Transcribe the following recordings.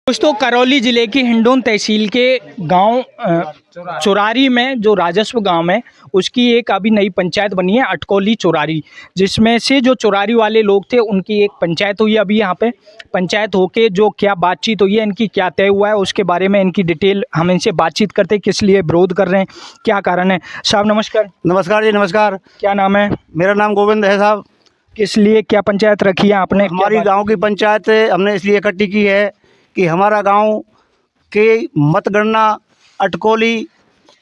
दोस्तों करौली ज़िले की हिंडोन तहसील के गांव चुरारी में जो राजस्व गांव है उसकी एक अभी नई पंचायत बनी है अटकोली चुरारी, जिसमें से जो चुरारी वाले लोग थे उनकी एक पंचायत हुई। अभी यहाँ पे पंचायत होके जो क्या बातचीत हुई है, इनकी क्या तय हुआ है, उसके बारे में इनकी डिटेल हम इनसे बातचीत करते हैं। किस लिए विरोध कर रहे हैं, क्या कारण है। साहब नमस्कार। नमस्कार जी, नमस्कार। क्या नाम है? मेरा नाम गोविंद है साहब। किस लिए क्या पंचायत रखी है आपने? हमारी गांव की पंचायत हमने इसलिए इकट्ठी की है कि हमारा गांव के मतगणना अटकोली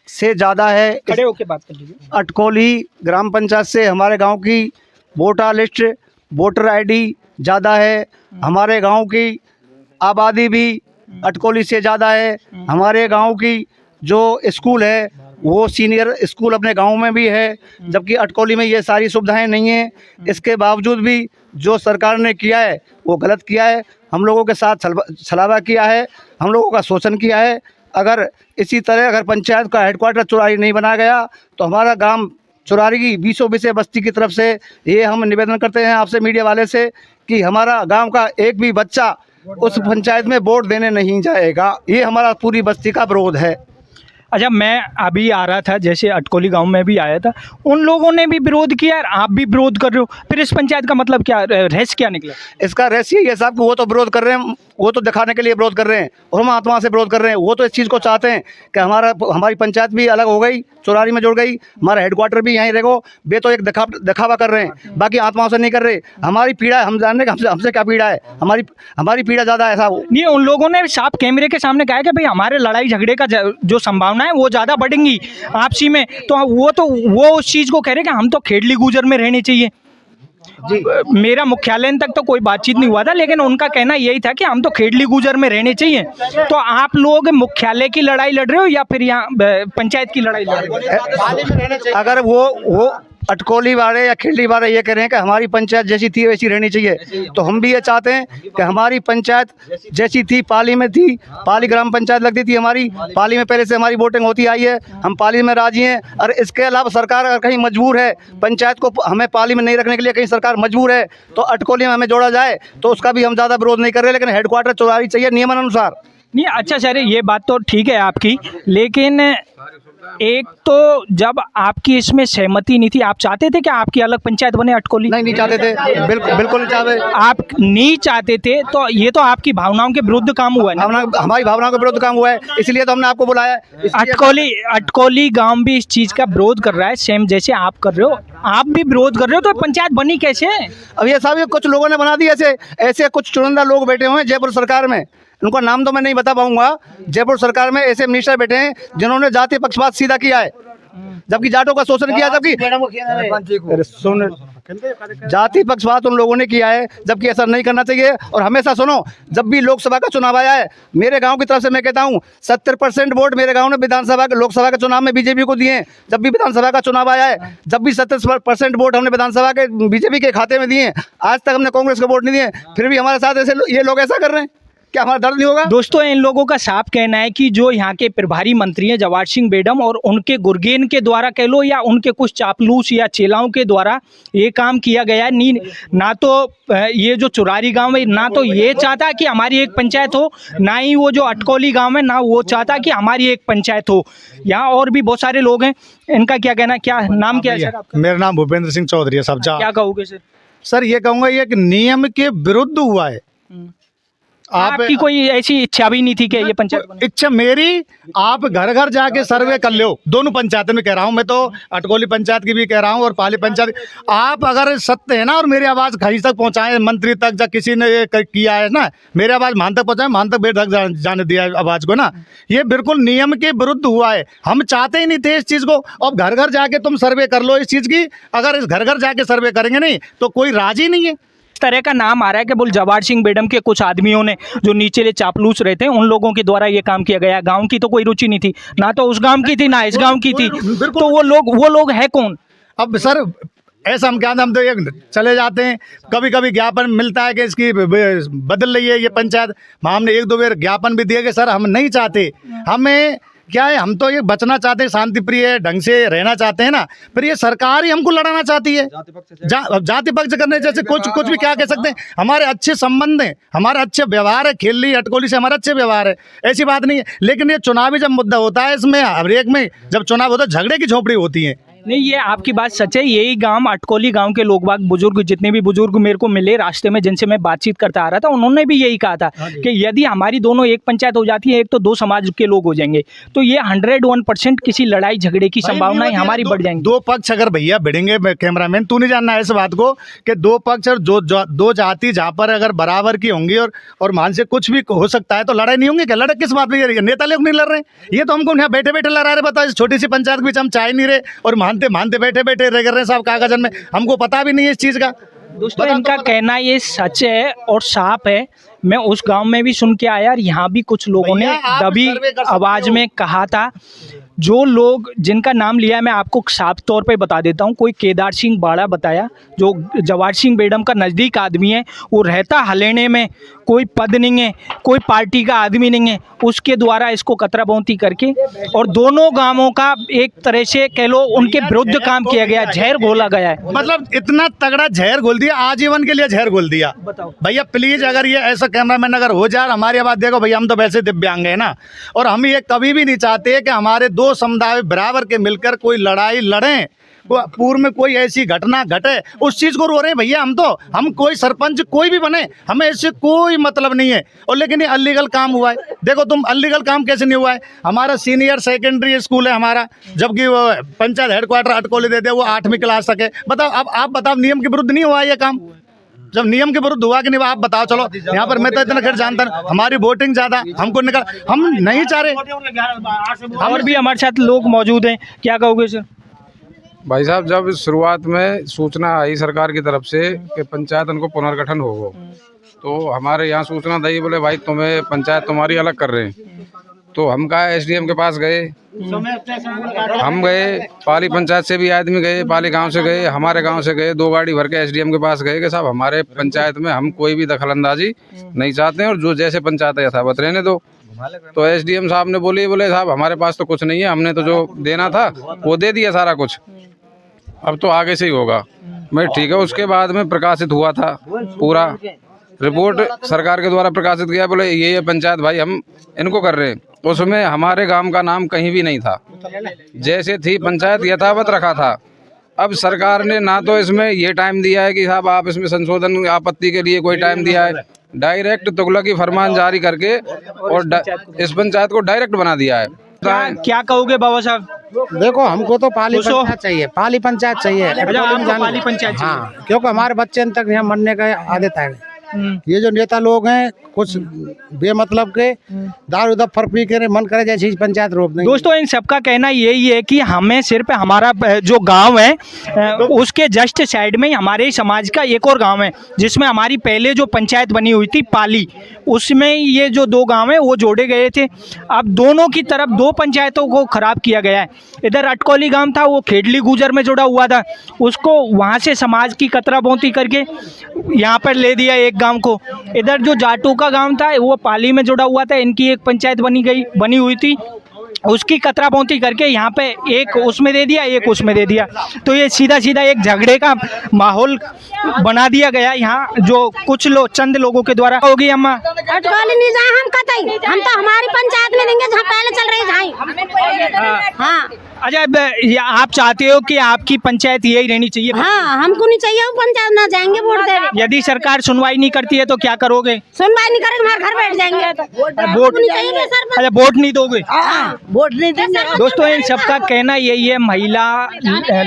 से ज़्यादा है। खड़े होके बात कर लीजिए। अटकोली ग्राम पंचायत से हमारे गांव की वोटर लिस्ट, वोटर आईडी ज़्यादा है। हमारे गांव की आबादी भी अटकोली से ज़्यादा है। हमारे गांव की जो स्कूल है वो सीनियर स्कूल अपने गांव में भी है, जबकि अटकोली में ये सारी सुविधाएं नहीं हैं। इसके बावजूद भी जो सरकार ने किया है वो गलत किया है। हम लोगों के साथ छलावा किया है, हम लोगों का शोषण किया है। अगर इसी तरह अगर पंचायत का हेडक्वार्टर चुरारी नहीं बनाया गया तो हमारा गांव चुरारी की 20 बस्ती की तरफ से ये हम निवेदन करते हैं आपसे मीडिया वाले से कि हमारा गांव का एक भी बच्चा उस पंचायत में वोट देने नहीं जाएगा। ये हमारा पूरी बस्ती का विरोध है। अच्छा, मैं अभी आ रहा था, जैसे अटकोली गांव में भी आया था, उन लोगों ने भी विरोध किया और आप भी विरोध कर रहे हो, फिर इस पंचायत का मतलब क्या, रहस्य क्या निकला? इसका रहस्य ये साहब कि वो तो विरोध कर रहे हैं, वो तो दिखाने के लिए विरोध कर रहे हैं और हम आत्मा से विरोध कर रहे हैं। वो तो इस चीज़ को चाहते हैं कि हमारी पंचायत भी अलग हो गई, चुरारी में जुड़ गई, हमारा हेडक्वार्टर भी यहीं रहेगा। वे तो एक दिखावा कर रहे हैं, बाकी आत्माओं से नहीं कर रहे। हमारी पीड़ा हम जानने का हमसे क्या पीड़ा है, हमारी पीड़ा ज़्यादा है साहब। नहीं, उन लोगों ने साफ कैमरे के सामने कहा है कि भाई हमारे लड़ाई झगड़े का जो संभावना है वो ज़्यादा बढ़ेंगी आपसी में, तो वो उस चीज़ को कह रहे हैं कि हम तो खेड़ली गुजर में रहने चाहिए। जी, मेरा मुख्यालय तक तो कोई बातचीत नहीं हुआ था, लेकिन उनका कहना यही था कि हम तो खेड़ली गुजर में रहने चाहिए। तो आप लोग मुख्यालय की लड़ाई लड़ रहे हो या फिर यहाँ पंचायत की लड़ाई लड़ रहे हो? अगर वो अटकोली वाले या खेड़ली वाले ये कह रहे हैं कि हमारी पंचायत जैसी थी वैसी रहनी चाहिए, तो हम भी ये चाहते हैं कि हमारी पंचायत जैसी थी, पाली में थी, पाली ग्राम पंचायत लगती थी हमारी, पाली में पहले से हमारी वोटिंग होती आई है, हम पाली में राजी हैं। और इसके अलावा सरकार अगर कहीं मजबूर है पंचायत को हमें पाली में नहीं रखने के लिए, कहीं सरकार मजबूर है तो अटकोली में हमें जोड़ा जाए, तो उसका भी हम ज़्यादा विरोध नहीं कर रहे, लेकिन हेडक्वार्टर चुरारी चाहिए नियमानुसार। नहीं, अच्छा सर, ये बात तो ठीक है आपकी, लेकिन एक तो जब आपकी इसमें सहमति नहीं थी, आप चाहते थे कि आपकी अलग पंचायत बने अटकोली? नहीं चाहते थे, बिल्कुल नहीं चाहते। आप नहीं चाहते थे, तो ये तो आपकी भावनाओं के विरुद्ध काम हुआ है ना? हमारी भावनाओं के विरुद्ध काम हुआ है, इसलिए तो हमने आपको बुलाया है। अटकोली गांव भी इस चीज का विरोध कर रहा है, सेम जैसे आप कर रहे हो, आप भी विरोध कर रहे हो, तो पंचायत बनी कैसे? अब ये साहब कुछ लोगों ने बना दी, ऐसे कुछ चुनिंदा लोग बैठे हुए हैं जयपुर सरकार में, उनका नाम तो मैं नहीं बता पाऊंगा। जयपुर सरकार में ऐसे मिनिस्टर बैठे हैं जिन्होंने जाति पक्षपात सीधा किया है, जबकि जाटों का शोषण किया, जबकि जाति पक्षपात उन लोगों ने किया है, जबकि ऐसा नहीं करना चाहिए। और हमेशा सुनो, जब भी लोकसभा का चुनाव आया है, मेरे गांव की तरफ से मैं कहता हूं 70% वोट मेरे गांव ने विधानसभा के लोकसभा के चुनाव में बीजेपी को दिए हैं। जब भी विधानसभा का चुनाव आया है, जब भी 70% वोट हमने विधानसभा के बीजेपी के खाते में दिए हैं। आज तक हमने कांग्रेस के वोट नहीं दिए, फिर भी हमारे साथ ऐसे ये लोग ऐसा कर रहे हैं, क्या हमारा दर्द नहीं होगा? दोस्तों, इन लोगों का साफ कहना है कि जो यहाँ के प्रभारी मंत्री हैं जवाहर सिंह बेडम और उनके गुरगेन के द्वारा कह लो या उनके कुछ चापलूस या चेलाओं के द्वारा ये काम किया गया है। ना तो ये जो चुरारी गांव है, ना तो ये चाहता कि हमारी एक पंचायत हो, ना ही वो जो अटकोली गांव है, ना वो चाहता कि हमारी एक पंचायत हो। यहाँ और भी बहुत सारे लोग हैं, इनका क्या कहना? क्या नाम क्या है सर आपका? मेरा नाम भूपेंद्र सिंह चौधरी है साहब। क्या कहोगे सर? सर ये कहूँगा ये एक नियम के विरुद्ध हुआ है। आपकी कोई ऐसी इच्छा भी नहीं थी कि ये पंचायत बने? इच्छा मेरी, आप घर घर जाके सर्वे कर लो, दोनों पंचायतों में कह रहा हूँ मैं, तो अटकोली पंचायत की भी कह रहा हूँ और पाली पंचायत। आप अगर सत्य है ना और मेरी आवाज़ कहीं तक पहुँचाएं, मंत्री तक, जब किसी ने ये किया है ना, मेरी आवाज़ मान तक पहुँचाएं, मान तक बेट तक जाने दिया आवाज़ को ना, ये बिल्कुल नियम के विरुद्ध हुआ है। हम चाहते ही नहीं थे इस चीज़ को। अब घर घर जाके तुम सर्वे कर लो इस चीज़ की, अगर इस घर घर जाके सर्वे करेंगे नहीं तो कोई राजी नहीं है। तरह का नाम आ रहा है कि बोल जवाहर सिंह बेडम के कुछ आदमियों ने, जो नीचे चापलूस रहते हैं, उन लोगों के द्वारा ये काम किया गया। गांव की तो कोई रुचि नहीं थी, ना तो उस गांव की थी ना इस गांव की थी, तो वो लोग है कौन? अब सर ऐसा हम क्या, हम तो एक चले जाते हैं, कभी कभी ज्ञापन मिलता है कि इसकी बदल रही है ये पंचायत। हमने 1-2 बार ज्ञापन भी दिए कि सर हम नहीं चाहते, हमें क्या है, हम तो ये बचना चाहते हैं, शांति प्रिय ढंग से रहना चाहते हैं ना, पर ये सरकार ही हमको लड़ाना चाहती है जाति पक्ष करने जैसे कुछ भी क्या कह सकते हैं। हमारे अच्छे संबंध हैं, हमारा अच्छे व्यवहार है, खेली अटकोली से हमारा अच्छे व्यवहार है, ऐसी बात नहीं है। लेकिन ये चुनावी जब मुद्दा होता है, इसमें हर एक में जब चुनाव होता है झगड़े की झोपड़ी होती है। नहीं, ये आपकी बात सच है। यही गांव अटकोली गांव के लोग बाग बुजुर्ग, जितने भी बुजुर्ग मेरे को मिले रास्ते में, जिनसे मैं बातचीत करता आ रहा था, उन्होंने भी यही कहा था कि यदि हमारी दोनों एक पंचायत हो जाती है, एक तो दो समाज के लोग हो जाएंगे, तो ये 101% किसी लड़ाई झगड़े की संभावनाएं हमारी बढ़ जाएंगी। दो पक्ष अगर भैया भिड़ेंगे, कैमरामैन तू नहीं जानना है इस बात को कि दो पक्ष और दो जाति जहाँ पर अगर बराबर की होंगी और मान से कुछ भी हो सकता है, तो लड़ाई नहीं होंगी क्या? लड़ाई किस बात में? नेता लोग नहीं लड़ रहे, ये तो हमको यहाँ बैठे बैठे लड़ा रहे। बताओ, इस छोटी सी पंचायत के बीच हम चाह नहीं रहे और मानते बैठे बैठे रह कर रहे हैं साहब कागजन में, हमको पता भी नहीं है इस चीज़ का। दोस्तों, इनका कहना ये सच है और साफ है। मैं उस गांव में भी सुन के आया और यहाँ भी कुछ लोगों ने दबी आवाज में कहा था। जो लोग जिनका नाम लिया है, मैं आपको साफ तौर पे बता देता हूँ। कोई केदार सिंह बाड़ा बताया, जो जवाहर सिंह बेडम का नज़दीक आदमी है, वो रहता हलेने में, कोई पद नहीं है, कोई पार्टी का आदमी नहीं है, उसके द्वारा इसको कतरा बौंती करके और दोनों गांवों का एक तरह से कह लो उनके विरुद्ध काम किया गया, जहर घोला गया है। मतलब इतना तगड़ा जहर घोल दिया, आजीवन के लिए जहर घोल दिया। बताओ भैया प्लीज, अगर ये ऐसा कैमरामैन अगर हो जाए, हमारी आवाज देखो भैया, हम तो वैसे दिव्यांग है ना, और हम ये कभी भी नहीं चाहते कि हमारे दो समुदाय बराबर के मिलकर कोई लड़ाई लड़ें, पूर्व में कोई ऐसी घटना घटे, उस चीज को रो रहे हैं भैया। हम कोई सरपंच कोई भी बने, हमें इससे कोई मतलब नहीं है। और लेकिन ये अलीगल काम हुआ है। देखो तुम, अलीगल काम कैसे नहीं हुआ है? हमारा सीनियर सेकेंडरी स्कूल है हमारा, जबकि वो पंचायत हेडक्वार्टर अटकोली दे दे, वो 8वीं क्लास तक है। बताओ, अब आप बताओ, नियम के विरुद्ध नहीं हुआ ये काम? जब नियम के विरुद्ध हुआ कि नहीं, आप बताओ। चलो यहाँ पर मैं तो इतना खैर जानता हूँ, हमारी वोटिंग ज्यादा, हमको निकल, हम नहीं चाह रहे। और भी हमारे साथ लोग मौजूद हैं, क्या कहोगे सर? भाई साहब, जब शुरुआत में सूचना आई सरकार की तरफ से कि पंचायत उनको पुनर्गठन होगा, तो हमारे यहाँ सूचना दी, बोले भाई तुम्हें पंचायत तुम्हारी अलग कर रहे हैं। तो हम कहा एसडीएम के पास गए, हम गए, पाली पंचायत से भी आदमी गए, पाली गांव से गए, हमारे गांव से गए, 2 गाड़ी भर के एसडीएम के पास गए कि साहब हमारे पंचायत में हम कोई भी दखलंदाजी नहीं चाहते हैं और जो जैसे पंचायत है यथावत रहने दो। तो एसडीएम साहब ने बोले साहब हमारे पास तो कुछ नहीं है, हमने तो जो देना था वो दे दिया सारा कुछ, अब तो आगे से ही होगा। मैं ठीक है। उसके बाद में प्रकाशित हुआ था पूरा रिपोर्ट सरकार के द्वारा प्रकाशित किया, बोले ये पंचायत भाई हम इनको कर रहे हैं। उसमें हमारे गांव का नाम कहीं भी नहीं था, जैसे थी पंचायत यथावत रखा था। अब सरकार ने ना तो इसमें ये टाइम दिया है कि साहब आप इसमें संशोधन आपत्ति के लिए कोई टाइम दिया है, डायरेक्ट तुगलकी फरमान जारी करके और इस पंचायत को डायरेक्ट बना दिया है। क्या कहोगे बाबा साहब? देखो, हमको तो पाली पंचायत चाहिए, पाली पंचायत चाहिए। पाली पंचायत चाहिए। हाँ, क्योंकि हमारे बच्चे तक यहाँ मरने का आदत है। ये जो नेता लोग हैं कुछ बेमतलब के दारू दफ्तर पी के मन करे जैसे पंचायत रोक देंगे। दोस्तों, इन सबका कहना यही है कि हमें सिर्फ हमारा जो गांव है उसके जस्ट साइड में ही हमारे समाज का एक और गांव है, जिसमें हमारी पहले जो पंचायत बनी हुई थी पाली, उसमें ये जो 2 गांव है वो जोड़े गए थे। अब दोनों की तरफ 2 पंचायतों को खराब किया गया है। इधर अटकोली गांव था, वो खेडली गुजर में जुड़ा हुआ था, उसको वहाँ से समाज की कतरा बोंती करके यहाँ पर ले दिया एक गांव को। इधर जो जाटू का गांव था वो पाली में जुड़ा हुआ था, इनकी एक पंचायत बनी हुई थी, उसकी कतरा बोंती करके यहाँ पे एक उसमें दे दिया, एक उसमें दे दिया। तो ये सीधा एक झगड़े का माहौल बना दिया गया यहाँ, जो कुछ चंद लोगों के द्वारा। होगी अम्मा अटकोली नहीं जाए हम कतई, हम तो हमारी पंचायत में देंगे जहाँ पहले चल रही जाए। हाँ, अच्छा, आप चाहते हो कि आपकी पंचायत यही रहनी चाहिए? हाँ, हमको नहीं चाहिए वो पंचायत, ना जाएंगे वोट देने। यदि सरकार सुनवाई नहीं करती है तो क्या करोगे? सुनवाई नहीं करेंगे, हमारे घर बैठ जाएंगे। वोट नहीं चाहिए सर, अच्छा, वोट नहीं दोगे? वोट नहीं देंगे। दोस्तों, इन सबका कहना यही है, महिला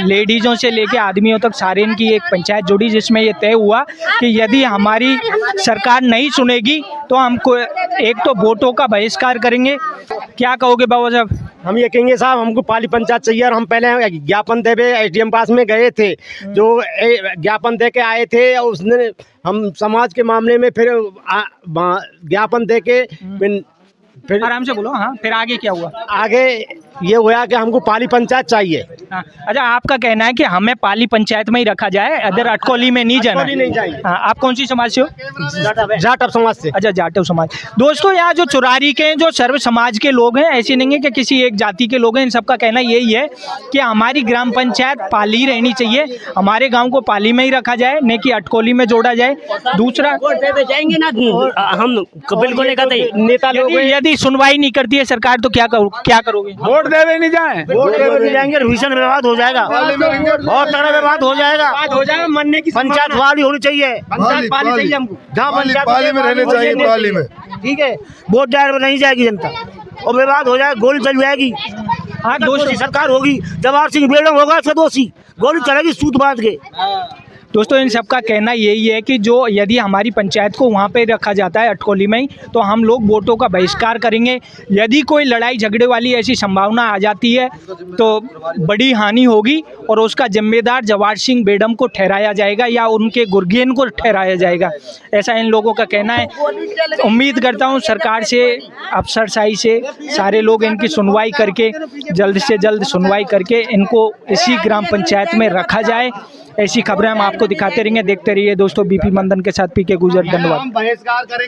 लेडीजों से लेके आदमियों तक सारे इनकी एक पंचायत जुड़ी, जिसमें ये तय हुआ कि यदि हमारी सरकार नहीं सुनेगी तो हमको एक तो वोटों का बहिष्कार करेंगे। क्या कहोगे बाबा साहब? हम ये कहेंगे साहब हमको पाली पंचायत चाहिए, और हम पहले ज्ञापन देवे एसडीएम पास में गए थे, जो ज्ञापन दे के आए थे, और उसने हम समाज के मामले में फिर ज्ञापन दे के फिर आराम से बोलो। हाँ, फिर आगे क्या हुआ? आगे ये हुआ कि हमको पाली पंचायत चाहिए। हाँ, अच्छा आपका कहना है कि हमें पाली पंचायत में ही रखा जाए, अदर अटकोली में नहीं जाना। अटकोली नहीं जाएंगे। हाँ, आप कौन सी समाज से हो? जाटव समाज से। अच्छा, जाटव समाज। दोस्तों यहाँ जो चुरारी के हैं, जो सर्व समाज के लोग हैं, ऐसे नहीं है कि किसी एक जाति के लोग हैं, इन सबका कहना यही है कि हमारी ग्राम पंचायत पाली रहनी चाहिए, हमारे गांव को पाली में ही रखा जाए, न कि अटकोली में जोड़ा जाए। दूसरा जाएंगे ना हम बिल्कुल नहीं कहते, नेता लोग यदि सुनवाई नहीं करती है सरकार तो क्या करोगे? वोट देवे नहीं जाए, वोट देवे नहीं जाएंगे, भीषण विवाद हो जाएगा, बहुत तगड़ा विवाद हो जाएगा, मरने की पंचायत वाली होनी चाहिए, पंचायत पाली चाहिए हमको, जहाँ पंचायत पाली में रहने चाहिए, पाली में। ठीक है, वोट जाए में नहीं जाएगी जनता और विवाद हो जाएगा, गोली चल जाएगी। हाँ, दोषी सरकार होगी, जवाहर सिंह बेगम होगा सदोषी, गोली चलेगी सूत बांध के। दोस्तों इन सबका कहना यही है कि जो यदि हमारी पंचायत को वहाँ पे रखा जाता है अटकोली में ही, तो हम लोग वोटों का बहिष्कार करेंगे। यदि कोई लड़ाई झगड़े वाली ऐसी संभावना आ जाती है तो बड़ी हानि होगी और उसका जिम्मेदार जवाहर सिंह बेडम को ठहराया जाएगा या उनके गुर्गेन को ठहराया जाएगा, ऐसा इन लोगों का कहना है। उम्मीद करता हूँ सरकार से, अफसरशाही से सारे लोग इनकी सुनवाई करके जल्द से जल्द सुनवाई करके इनको इसी ग्राम पंचायत में रखा जाए। ऐसी खबरें हम आपको दिखाते रहेंगे। देखते रहिए दोस्तों बीपी मंदन के साथ पीके गुजर। धन्यवाद।